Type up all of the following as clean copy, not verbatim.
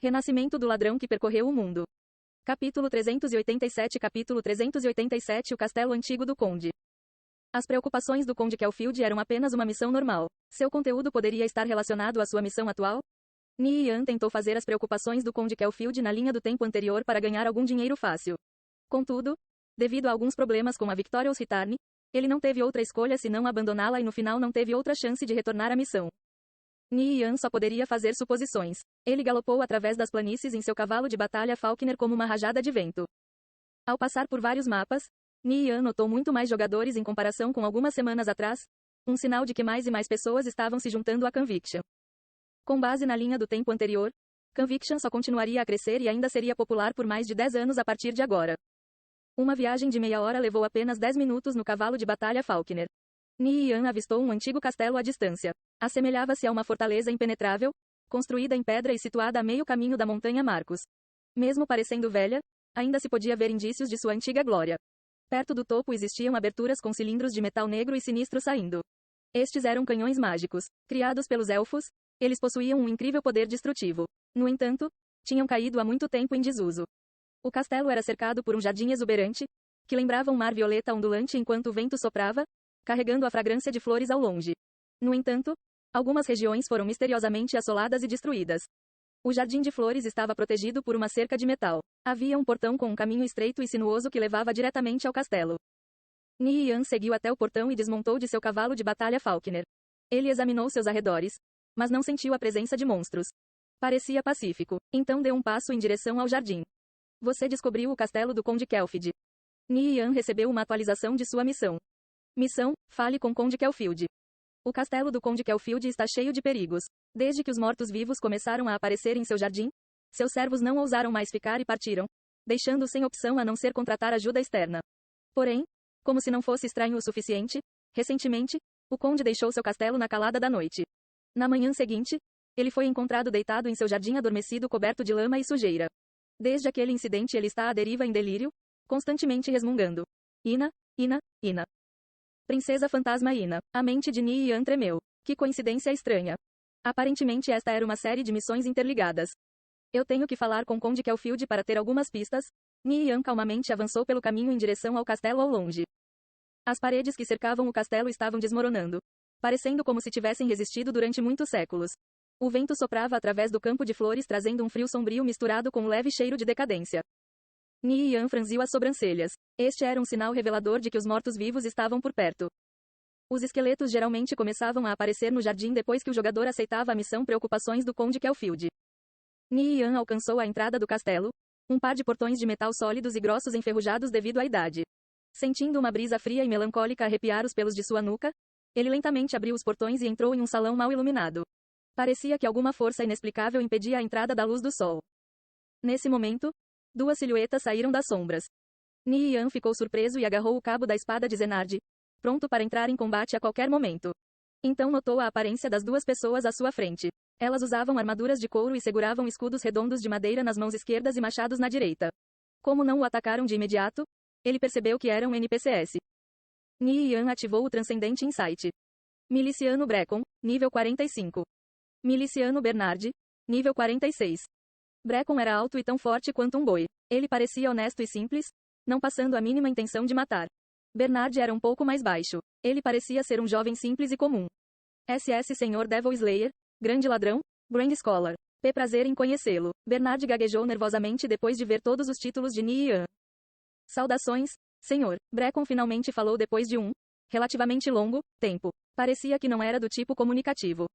Renascimento do ladrão que percorreu o mundo. Capítulo 387. O castelo antigo do conde. As preocupações do conde Kelfield eram apenas uma missão normal. Seu conteúdo poderia estar relacionado à sua missão atual? Nian tentou fazer as preocupações do conde Kelfield na linha do tempo anterior para ganhar algum dinheiro fácil. Contudo, devido a alguns problemas com a Victorious Return, ele não teve outra escolha senão abandoná-la e no final não teve outra chance de retornar à missão. Nian só poderia fazer suposições. Ele galopou através das planícies em seu cavalo de batalha Falkner como uma rajada de vento. Ao passar por vários mapas, Nian notou muito mais jogadores em comparação com algumas semanas atrás, um sinal de que mais e mais pessoas estavam se juntando a Conviction. Com base na linha do tempo anterior, Conviction só continuaria a crescer e ainda seria popular por mais de 10 anos a partir de agora. Uma viagem de meia hora levou apenas 10 minutos no cavalo de batalha Falkner. Nian avistou um antigo castelo à distância. Assemelhava-se a uma fortaleza impenetrável, construída em pedra e situada a meio caminho da montanha Marcos. Mesmo parecendo velha, ainda se podia ver indícios de sua antiga glória. Perto do topo existiam aberturas com cilindros de metal negro e sinistro saindo. Estes eram canhões mágicos. Criados pelos elfos, eles possuíam um incrível poder destrutivo. No entanto, tinham caído há muito tempo em desuso. O castelo era cercado por um jardim exuberante, que lembrava um mar violeta ondulante enquanto o vento soprava, carregando a fragrância de flores ao longe. No entanto, algumas regiões foram misteriosamente assoladas e destruídas. O jardim de flores estava protegido por uma cerca de metal. Havia um portão com um caminho estreito e sinuoso que levava diretamente ao castelo. Nian seguiu até o portão e desmontou de seu cavalo de batalha Falkner. Ele examinou seus arredores, mas não sentiu a presença de monstros. Parecia pacífico, então deu um passo em direção ao jardim. Você descobriu o castelo do Conde Kelfield. Nian recebeu uma atualização de sua missão. Missão: fale com Conde Kelfield. O castelo do Conde Kelfield está cheio de perigos. Desde que os mortos-vivos começaram a aparecer em seu jardim, seus servos não ousaram mais ficar e partiram, deixando sem opção a não ser contratar ajuda externa. Porém, como se não fosse estranho o suficiente, recentemente, o conde deixou seu castelo na calada da noite. Na manhã seguinte, ele foi encontrado deitado em seu jardim adormecido coberto de lama e sujeira. Desde aquele incidente ele está à deriva em delírio, constantemente resmungando. Ina, Ina, Ina. Princesa Fantasma Ina. A mente de Nian tremeu. Que coincidência estranha. Aparentemente esta era uma série de missões interligadas. Eu tenho que falar com Conde Kelfield para ter algumas pistas. Nian calmamente avançou pelo caminho em direção ao castelo ao longe. As paredes que cercavam o castelo estavam desmoronando, parecendo como se tivessem resistido durante muitos séculos. O vento soprava através do campo de flores trazendo um frio sombrio misturado com um leve cheiro de decadência. Nian franziu as sobrancelhas. Este era um sinal revelador de que os mortos-vivos estavam por perto. Os esqueletos geralmente começavam a aparecer no jardim depois que o jogador aceitava a missão Preocupações do Conde Kelfield. Nian alcançou a entrada do castelo, um par de portões de metal sólidos e grossos enferrujados devido à idade. Sentindo uma brisa fria e melancólica arrepiar os pelos de sua nuca, ele lentamente abriu os portões e entrou em um salão mal iluminado. Parecia que alguma força inexplicável impedia a entrada da luz do sol. Nesse momento, duas silhuetas saíram das sombras. Nian ficou surpreso e agarrou o cabo da espada de Zenard, pronto para entrar em combate a qualquer momento. Então notou a aparência das duas pessoas à sua frente. Elas usavam armaduras de couro e seguravam escudos redondos de madeira nas mãos esquerdas e machados na direita. Como não o atacaram de imediato, ele percebeu que eram NPCs. Nian ativou o Transcendente Insight. Miliciano Brecon, nível 45. Miliciano Bernard, nível 46. Brecon era alto e tão forte quanto um boi. Ele parecia honesto e simples, não passando a mínima intenção de matar. Bernard era um pouco mais baixo. Ele parecia ser um jovem simples e comum. SS Senhor Devil Slayer, Grande Ladrão, Grand Scholar. Prazer em conhecê-lo. Bernard gaguejou nervosamente depois de ver todos os títulos de Nian. Saudações, senhor. Brecon finalmente falou depois de um, relativamente longo, tempo. Parecia que não era do tipo comunicativo.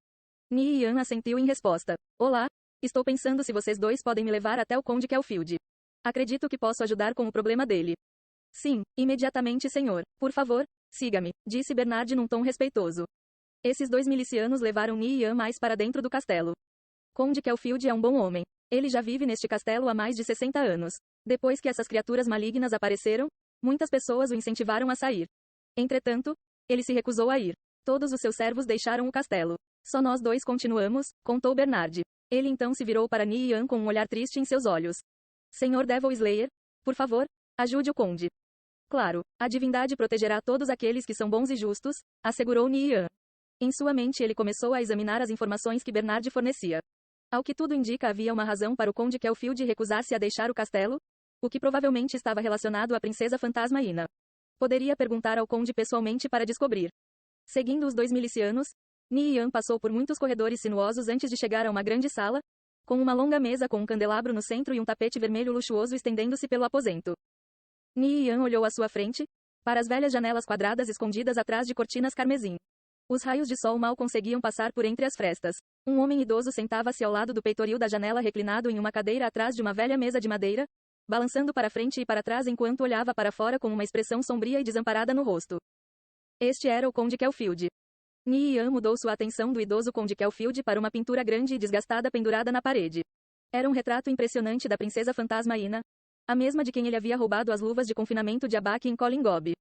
Nian assentiu em resposta. Olá, estou pensando se vocês dois podem me levar até o Conde Kelfield. Acredito que posso ajudar com o problema dele. Sim, imediatamente senhor. Por favor, siga-me, disse Bernard num tom respeitoso. Esses dois milicianos levaram Nian mais para dentro do castelo. Conde Kelfield é um bom homem. Ele já vive neste castelo há mais de 60 anos. Depois que essas criaturas malignas apareceram, muitas pessoas o incentivaram a sair. Entretanto, ele se recusou a ir. Todos os seus servos deixaram o castelo. Só nós dois continuamos, contou Bernard. Ele então se virou para Nian com um olhar triste em seus olhos. Senhor Devil Slayer, por favor, ajude o conde. Claro, a divindade protegerá todos aqueles que são bons e justos, assegurou Nian. Em sua mente ele começou a examinar as informações que Bernard fornecia. Ao que tudo indica, havia uma razão para o Conde Kelfield recusar-se a deixar o castelo, o que provavelmente estava relacionado à princesa fantasma Ina. Poderia perguntar ao Conde pessoalmente para descobrir. Seguindo os dois milicianos, Nian passou por muitos corredores sinuosos antes de chegar a uma grande sala, com uma longa mesa com um candelabro no centro e um tapete vermelho luxuoso estendendo-se pelo aposento. Nian olhou à sua frente, para as velhas janelas quadradas escondidas atrás de cortinas carmesim. Os raios de sol mal conseguiam passar por entre as frestas. Um homem idoso sentava-se ao lado do peitoril da janela reclinado em uma cadeira atrás de uma velha mesa de madeira, balançando para frente e para trás enquanto olhava para fora com uma expressão sombria e desamparada no rosto. Este era o Conde Kelfield. Nian mudou sua atenção do idoso Conde Kelfield para uma pintura grande e desgastada pendurada na parede. Era um retrato impressionante da princesa fantasma Ina, a mesma de quem ele havia roubado as luvas de confinamento de abaque em Collingob.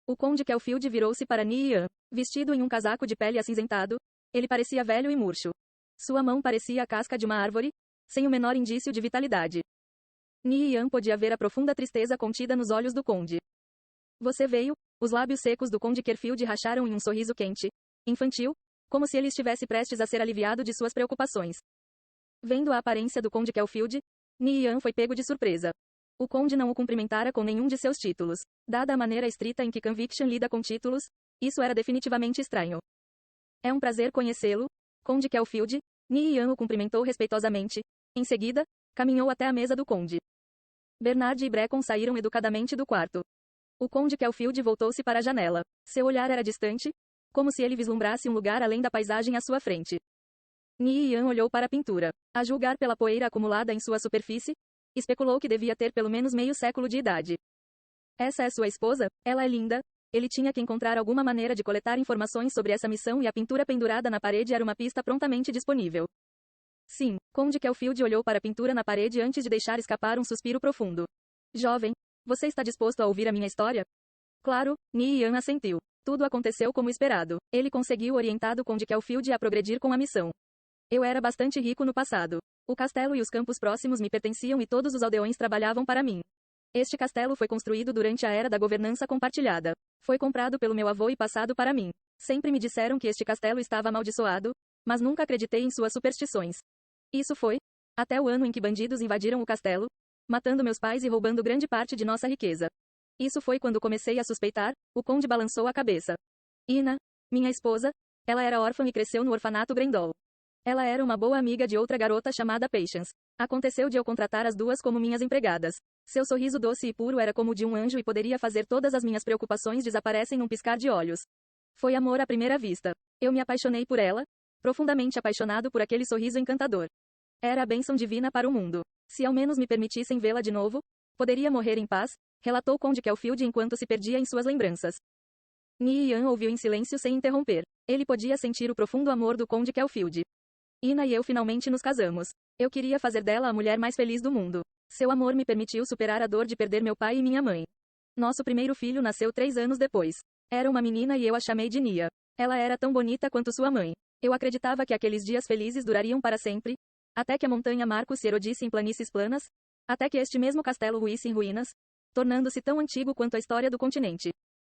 O Conde Kelfield virou-se para Nian, vestido em um casaco de pele acinzentado. Ele parecia velho e murcho. Sua mão parecia a casca de uma árvore, sem o menor indício de vitalidade. Nian podia ver a profunda tristeza contida nos olhos do Conde. Você veio? Os lábios secos do Conde Kelfield racharam em um sorriso quente, infantil, como se ele estivesse prestes a ser aliviado de suas preocupações. Vendo a aparência do Conde Kelfield, Nian foi pego de surpresa. O Conde não o cumprimentara com nenhum de seus títulos. Dada a maneira estrita em que Conviction lida com títulos, isso era definitivamente estranho. É um prazer conhecê-lo, Conde Kelfield. Nian o cumprimentou respeitosamente. Em seguida, caminhou até a mesa do Conde. Bernard e Brecon saíram educadamente do quarto. O Conde Kelfield voltou-se para a janela. Seu olhar era distante, como se ele vislumbrasse um lugar além da paisagem à sua frente. Nian olhou para a pintura. A julgar pela poeira acumulada em sua superfície, especulou que devia ter pelo menos meio século de idade. Essa é sua esposa? Ela é linda. Ele tinha que encontrar alguma maneira de coletar informações sobre essa missão e a pintura pendurada na parede era uma pista prontamente disponível. Sim, Conde Kelfield olhou para a pintura na parede antes de deixar escapar um suspiro profundo. Jovem, você está disposto a ouvir a minha história? Claro, Nian assentiu. Tudo aconteceu como esperado. Ele conseguiu orientar o Conde Kelfield a progredir com a missão. Eu era bastante rico no passado. O castelo e os campos próximos me pertenciam e todos os aldeões trabalhavam para mim. Este castelo foi construído durante a era da governança compartilhada. Foi comprado pelo meu avô e passado para mim. Sempre me disseram que este castelo estava amaldiçoado, mas nunca acreditei em suas superstições. Isso foi até o ano em que bandidos invadiram o castelo, matando meus pais e roubando grande parte de nossa riqueza. Isso foi quando comecei a suspeitar. O Conde balançou a cabeça. Ina, minha esposa, ela era órfã e cresceu no orfanato Grendel. Ela era uma boa amiga de outra garota chamada Patience. Aconteceu de eu contratar as duas como minhas empregadas. Seu sorriso doce e puro era como o de um anjo e poderia fazer todas as minhas preocupações desaparecem num piscar de olhos. Foi amor à primeira vista. Eu me apaixonei por ela, profundamente apaixonado por aquele sorriso encantador. Era a bênção divina para o mundo. Se ao menos me permitissem vê-la de novo, poderia morrer em paz, relatou Conde Kelfield enquanto se perdia em suas lembranças. Nian ouviu em silêncio sem interromper. Ele podia sentir o profundo amor do Conde Kelfield. Ina e eu finalmente nos casamos. Eu queria fazer dela a mulher mais feliz do mundo. Seu amor me permitiu superar a dor de perder meu pai e minha mãe. Nosso primeiro filho nasceu 3 anos depois. Era uma menina e eu a chamei de Nia. Ela era tão bonita quanto sua mãe. Eu acreditava que aqueles dias felizes durariam para sempre, até que a montanha Marcos se erodisse em planícies planas, até que este mesmo castelo ruísse em ruínas, tornando-se tão antigo quanto a história do continente.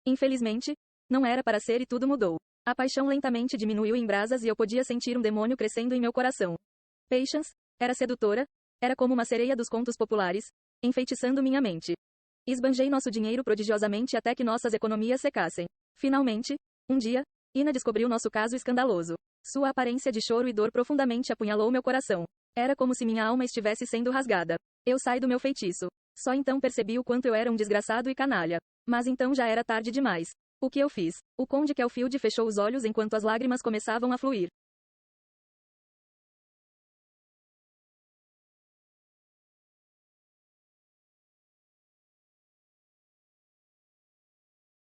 Infelizmente, não era para ser e tudo mudou. A paixão lentamente diminuiu em brasas e eu podia sentir um demônio crescendo em meu coração. Patience era sedutora, era como uma sereia dos contos populares, enfeitiçando minha mente. Esbanjei nosso dinheiro prodigiosamente até que nossas economias secassem. Finalmente, um dia, Ina descobriu nosso caso escandaloso. Sua aparência de choro e dor profundamente apunhalou meu coração. Era como se minha alma estivesse sendo rasgada. Eu saí do meu feitiço. Só então percebi o quanto eu era um desgraçado e canalha. Mas então já era tarde demais. O que eu fiz? O Conde Kelfield fechou os olhos enquanto as lágrimas começavam a fluir.